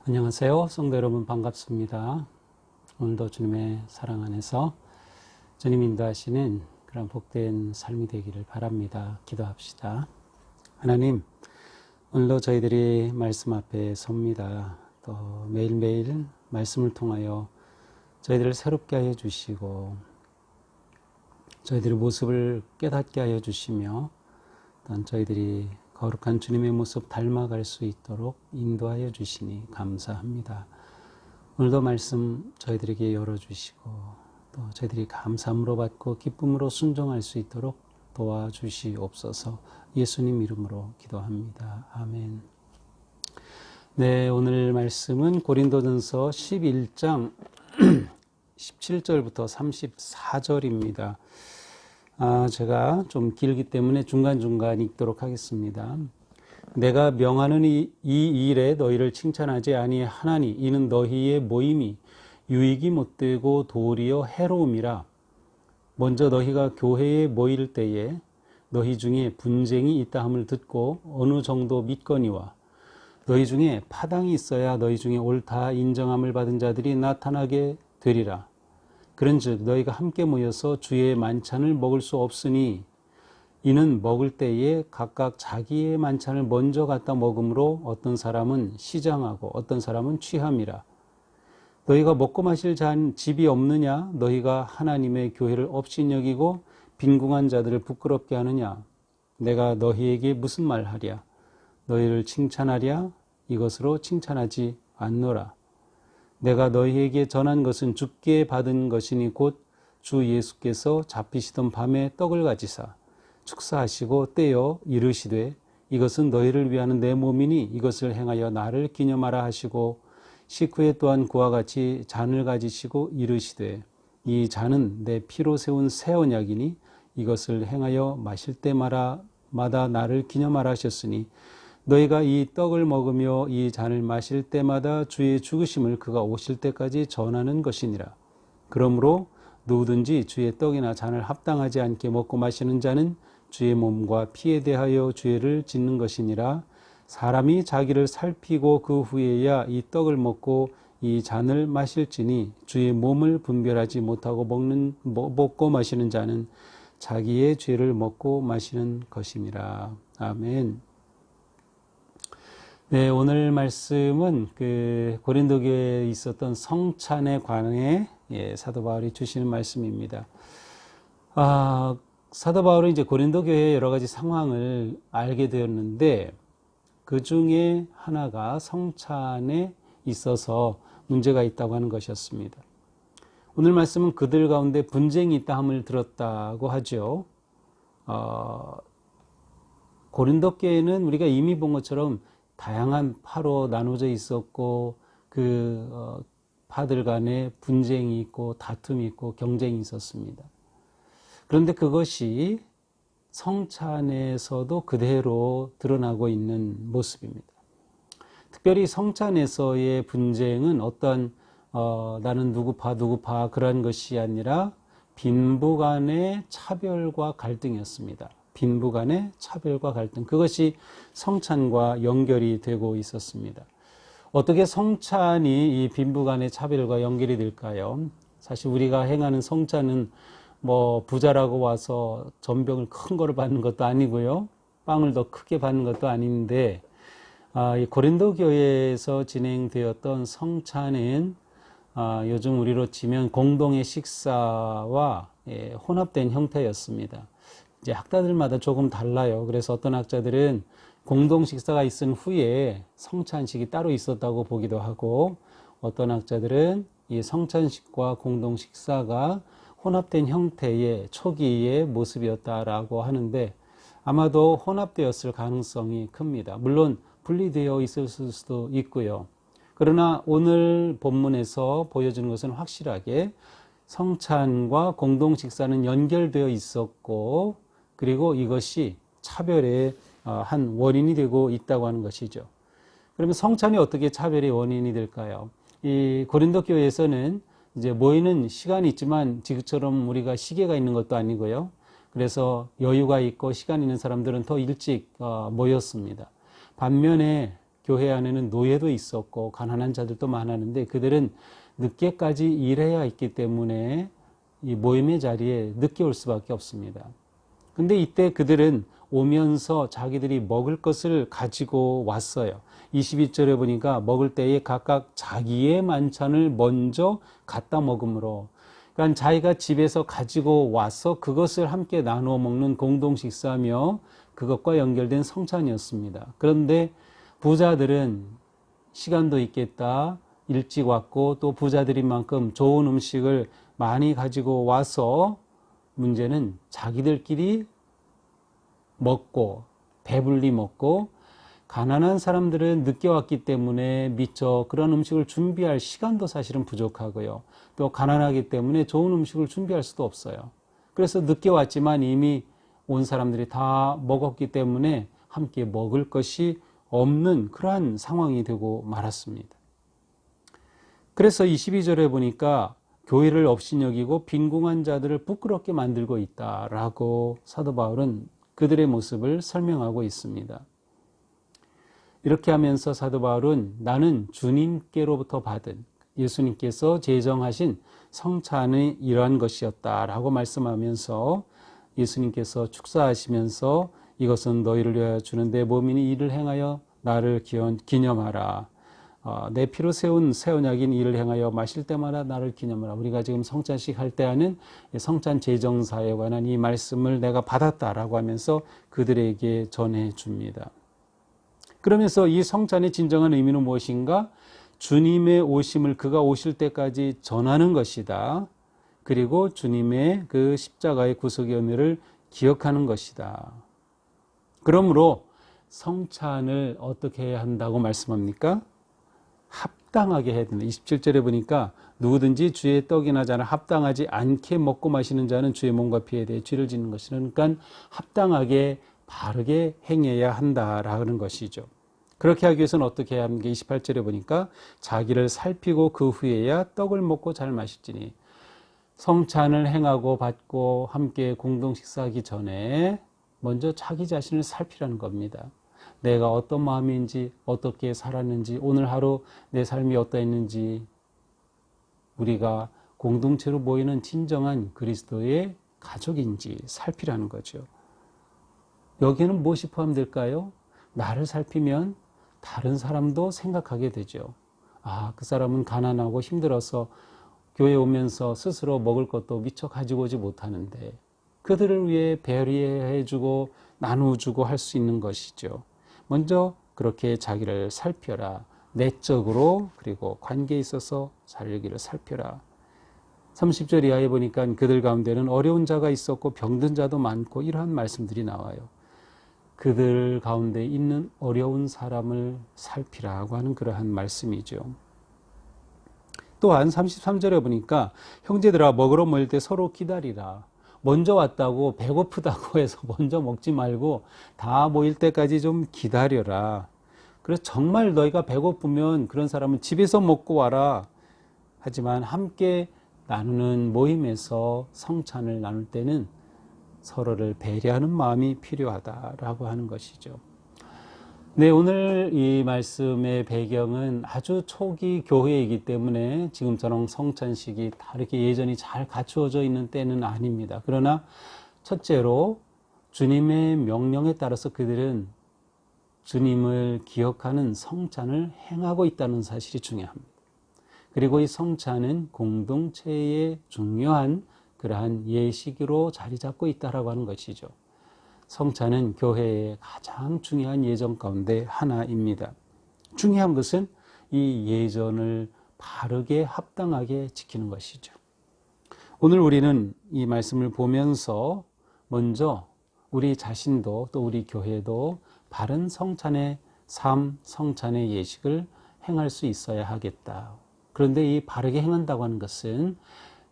안녕하세요. 성도 여러분 반갑습니다. 오늘도 주님의 사랑 안에서 주님 인도하시는 그런 복된 삶이 되기를 바랍니다. 기도합시다. 하나님, 오늘도 저희들이 말씀 앞에 섭니다. 또 매일매일 말씀을 통하여 저희들을 새롭게 하여 주시고 저희들의 모습을 깨닫게 하여 주시며 또한 저희들이 거룩한 주님의 모습 닮아갈 수 있도록 인도하여 주시니 감사합니다. 오늘도 말씀 저희들에게 열어주시고 또 저희들이 감사함으로 받고 기쁨으로 순종할 수 있도록 도와주시옵소서. 예수님 이름으로 기도합니다. 아멘. 네, 오늘 말씀은 고린도전서 11장 17절부터 34절입니다. 제가 좀 길기 때문에 중간중간 읽도록 하겠습니다. 내가 명하는 이 일에 너희를 칭찬하지 아니하나니 이는 너희의 모임이 유익이 못되고 도리어 해로움이라. 먼저 너희가 교회에 모일 때에 너희 중에 분쟁이 있다 함을 듣고 어느 정도 믿거니와 너희 중에 파당이 있어야 너희 중에 옳다 인정함을 받은 자들이 나타나게 되리라. 그런즉 너희가 함께 모여서 주의 만찬을 먹을 수 없으니 이는 먹을 때에 각각 자기의 만찬을 먼저 갖다 먹음으로 어떤 사람은 시장하고 어떤 사람은 취함이라. 너희가 먹고 마실 집이 없느냐? 너희가 하나님의 교회를 업신여기고 빈궁한 자들을 부끄럽게 하느냐? 내가 너희에게 무슨 말하랴? 너희를 칭찬하랴? 이것으로 칭찬하지 않노라. 내가 너희에게 전한 것은 주께 받은 것이니 곧 주 예수께서 잡히시던 밤에 떡을 가지사 축사하시고 떼어 이르시되 이것은 너희를 위하는 내 몸이니 이것을 행하여 나를 기념하라 하시고 식후에 또한 그와 같이 잔을 가지시고 이르시되 이 잔은 내 피로 세운 새 언약이니 이것을 행하여 마실 때마다 나를 기념하라 하셨으니 너희가 이 떡을 먹으며 이 잔을 마실 때마다 주의 죽으심을 그가 오실 때까지 전하는 것이니라. 그러므로 누구든지 주의 떡이나 잔을 합당하지 않게 먹고 마시는 자는 주의 몸과 피에 대하여 죄를 짓는 것이니라. 사람이 자기를 살피고 그 후에야 이 떡을 먹고 이 잔을 마실지니 주의 몸을 분별하지 못하고 먹고 마시는 자는 자기의 죄를 먹고 마시는 것이니라. 아멘. 네, 오늘 말씀은 고린도 교회에 있었던 성찬에 관해 사도 바울이 주시는 말씀입니다. 사도 바울은 이제 고린도 교회의 여러 가지 상황을 알게 되었는데 그 중에 하나가 성찬에 있어서 문제가 있다고 하는 것이었습니다. 오늘 말씀은 그들 가운데 분쟁이 있다 함을 들었다고 하죠. 고린도 교회는 우리가 이미 본 것처럼 다양한 파로 나눠져 있었고 파들 간에 분쟁이 있고 다툼이 있고 경쟁이 있었습니다. 그런데 그것이 성찬에서도 그대로 드러나고 있는 모습입니다. 특별히 성찬에서의 분쟁은 어떤 나는 누구 파 그런 것이 아니라 빈부 간의 차별과 갈등이었습니다. 빈부 간의 차별과 갈등, 그것이 성찬과 연결이 되고 있었습니다. 어떻게 성찬이 이 빈부 간의 차별과 연결이 될까요? 사실 우리가 행하는 성찬은 부자라고 와서 전병을 큰 거를 받는 것도 아니고요, 빵을 더 크게 받는 것도 아닌데 이 고린도 교회에서 진행되었던 성찬은 요즘 우리로 치면 공동의 식사와 혼합된 형태였습니다. 이제 학자들마다 조금 달라요. 그래서 어떤 학자들은 공동 식사가 있은 후에 성찬식이 따로 있었다고 보기도 하고, 어떤 학자들은 이 성찬식과 공동 식사가 혼합된 형태의 초기의 모습이었다라고 하는데 아마도 혼합되었을 가능성이 큽니다. 물론 분리되어 있을 수도 있고요. 그러나 오늘 본문에서 보여주는 것은 확실하게 성찬과 공동 식사는 연결되어 있었고, 그리고 이것이 차별의 한 원인이 되고 있다고 하는 것이죠. 그러면 성찬이 어떻게 차별의 원인이 될까요? 이 고린도 교회에서는 이제 모이는 시간이 있지만 지금처럼 우리가 시계가 있는 것도 아니고요. 그래서 여유가 있고 시간 있는 사람들은 더 일찍 모였습니다. 반면에 교회 안에는 노예도 있었고 가난한 자들도 많았는데 그들은 늦게까지 일해야 했기 때문에 이 모임의 자리에 늦게 올 수밖에 없습니다. 근데 이때 그들은 오면서 자기들이 먹을 것을 가지고 왔어요. 22절에 보니까 먹을 때에 각각 자기의 만찬을 먼저 갖다 먹음으로, 그러니까 자기가 집에서 가지고 와서 그것을 함께 나누어 먹는 공동 식사며 그것과 연결된 성찬이었습니다. 그런데 부자들은 시간도 있겠다, 일찍 왔고 또 부자들인 만큼 좋은 음식을 많이 가지고 와서 문제는 자기들끼리 먹고 배불리 먹고, 가난한 사람들은 늦게 왔기 때문에 미처 그런 음식을 준비할 시간도 사실은 부족하고요. 또 가난하기 때문에 좋은 음식을 준비할 수도 없어요. 그래서 늦게 왔지만 이미 온 사람들이 다 먹었기 때문에 함께 먹을 것이 없는 그러한 상황이 되고 말았습니다. 그래서 22절에 보니까 교회를 업신여기고 빈궁한 자들을 부끄럽게 만들고 있다라고 사도 바울은 그들의 모습을 설명하고 있습니다. 이렇게 하면서 사도 바울은 나는 주님께로부터 받은, 예수님께서 제정하신 성찬의 이러한 것이었다라고 말씀하면서 예수님께서 축사하시면서 이것은 너희를 위하여 주는 내 몸이니 이를 행하여 나를 기념하라. 내 피로 세운 새 언약인 이를 행하여 마실 때마다 나를 기념하라. 우리가 지금 성찬식 할 때 하는 성찬 제정사에 관한 이 말씀을 내가 받았다라고 하면서 그들에게 전해 줍니다. 그러면서 이 성찬의 진정한 의미는 무엇인가? 주님의 오심을 그가 오실 때까지 전하는 것이다. 그리고 주님의 그 십자가의 구속의 은혜를 기억하는 것이다. 그러므로 성찬을 어떻게 해야 한다고 말씀합니까? 합당하게 해야 된다. 27절에 보니까 누구든지 주의 떡이나 잔을 합당하지 않게 먹고 마시는 자는 주의 몸과 피에 대해 죄를 짓는 것이라. 그러니까 합당하게 바르게 행해야 한다라는 것이죠. 그렇게 하기 위해서는 어떻게 해야 합니까? 28절에 보니까 자기를 살피고 그 후에야 떡을 먹고 잘 마실지니. 성찬을 행하고 받고 함께 공동 식사하기 전에 먼저 자기 자신을 살피라는 겁니다. 내가 어떤 마음인지, 어떻게 살았는지, 오늘 하루 내 삶이 어떠했는지, 우리가 공동체로 모이는 진정한 그리스도의 가족인지 살피라는 거죠. 여기에는 무엇이 포함될까요? 나를 살피면 다른 사람도 생각하게 되죠. 아, 그 사람은 가난하고 힘들어서 교회 오면서 스스로 먹을 것도 미처 가지고 오지 못하는데 그들을 위해 배려해주고 나누어주고 할 수 있는 것이죠. 먼저 그렇게 자기를 살펴라. 내적으로 그리고 관계에 있어서 살기를 살펴라. 30절 이하에 보니까 그들 가운데는 어려운 자가 있었고 병든 자도 많고 이러한 말씀들이 나와요. 그들 가운데 있는 어려운 사람을 살피라고 하는 그러한 말씀이죠. 또한 33절에 보니까 형제들아 먹으러 모일 때 서로 기다리라. 먼저 왔다고 배고프다고 해서 먼저 먹지 말고 다 모일 때까지 좀 기다려라. 그래서 정말 너희가 배고프면 그런 사람은 집에서 먹고 와라. 하지만 함께 나누는 모임에서 성찬을 나눌 때는 서로를 배려하는 마음이 필요하다라고 하는 것이죠. 네, 오늘 이 말씀의 배경은 아주 초기 교회이기 때문에 지금처럼 성찬식이 다르게 예전이 잘 갖추어져 있는 때는 아닙니다. 그러나 첫째로 주님의 명령에 따라서 그들은 주님을 기억하는 성찬을 행하고 있다는 사실이 중요합니다. 그리고 이 성찬은 공동체의 중요한 그러한 예식으로 자리 잡고 있다라고 하는 것이죠. 성찬은 교회의 가장 중요한 예전 가운데 하나입니다. 중요한 것은 이 예전을 바르게 합당하게 지키는 것이죠. 오늘 우리는 이 말씀을 보면서 먼저 우리 자신도 또 우리 교회도 바른 성찬의 삶, 성찬의 예식을 행할 수 있어야 하겠다. 그런데 이 바르게 행한다고 하는 것은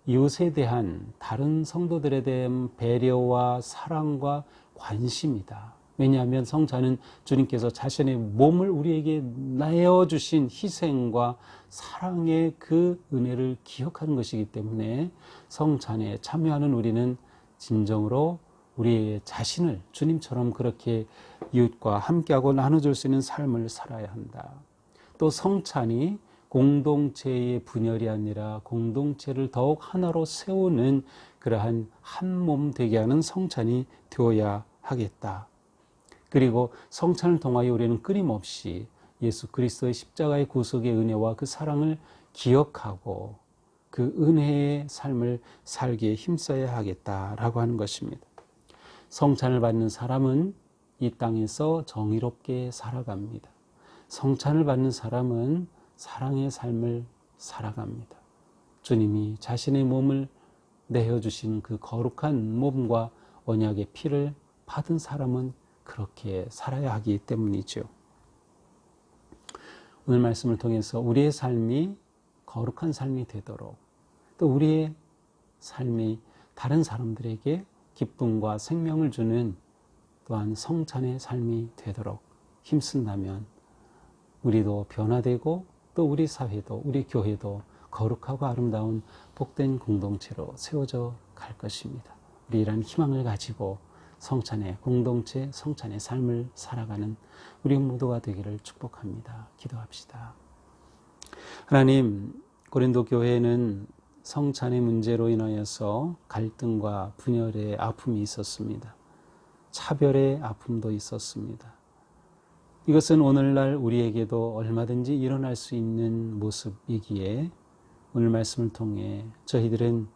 이웃에 대한 다른 성도들에 대한 배려와 사랑과 관심이다. 왜냐하면 성찬은 주님께서 자신의 몸을 우리에게 내어주신 희생과 사랑의 그 은혜를 기억하는 것이기 때문에 성찬에 참여하는 우리는 진정으로 우리의 자신을 주님처럼 그렇게 이웃과 함께하고 나눠줄 수 있는 삶을 살아야 한다. 또 성찬이 공동체의 분열이 아니라 공동체를 더욱 하나로 세우는 그러한 한 몸 되게 하는 성찬이 되어야 하겠다. 그리고 성찬을 통하여 우리는 끊임없이 예수 그리스도의 십자가의 구속의 은혜와 그 사랑을 기억하고 그 은혜의 삶을 살기에 힘써야 하겠다라고 하는 것입니다. 성찬을 받는 사람은 이 땅에서 정의롭게 살아갑니다. 성찬을 받는 사람은 사랑의 삶을 살아갑니다. 주님이 자신의 몸을 내어주신 그 거룩한 몸과 언약의 피를 받은 사람은 그렇게 살아야 하기 때문이죠. 오늘 말씀을 통해서 우리의 삶이 거룩한 삶이 되도록 또 우리의 삶이 다른 사람들에게 기쁨과 생명을 주는 또한 성찬의 삶이 되도록 힘쓴다면 우리도 변화되고 또 우리 사회도 우리 교회도 거룩하고 아름다운 복된 공동체로 세워져 갈 것입니다. 우리 이런 희망을 가지고 성찬의 공동체, 성찬의 삶을 살아가는 우리 모두가 되기를 축복합니다. 기도합시다. 하나님, 고린도 교회에는 성찬의 문제로 인하여서 갈등과 분열의 아픔이 있었습니다. 차별의 아픔도 있었습니다. 이것은 오늘날 우리에게도 얼마든지 일어날 수 있는 모습이기에 오늘 말씀을 통해 저희들은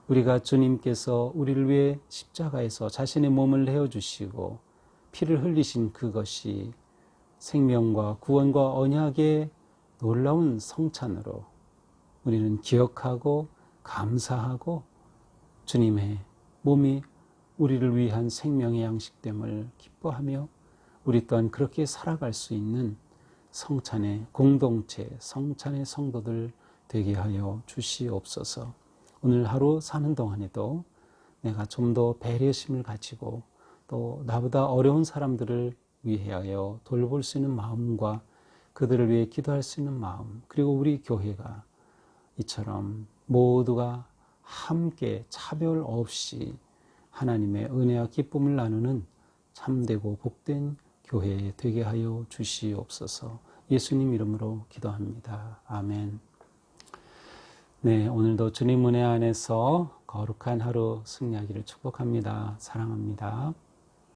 우리가 주님께서 우리를 위해 십자가에서 자신의 몸을 내어주시고 피를 흘리신 그것이 생명과 구원과 언약의 놀라운 성찬으로 우리는 기억하고 감사하고 주님의 몸이 우리를 위한 생명의 양식됨을 기뻐하며 우리 또한 그렇게 살아갈 수 있는 성찬의 공동체, 성찬의 성도들 되게 하여 주시옵소서. 오늘 하루 사는 동안에도 내가 좀 더 배려심을 가지고 또 나보다 어려운 사람들을 위하여 돌볼 수 있는 마음과 그들을 위해 기도할 수 있는 마음, 그리고 우리 교회가 이처럼 모두가 함께 차별 없이 하나님의 은혜와 기쁨을 나누는 참되고 복된 교회 되게 하여 주시옵소서. 예수님 이름으로 기도합니다. 아멘. 네, 오늘도 주님 은혜 안에서 거룩한 하루 승리하기를 축복합니다. 사랑합니다.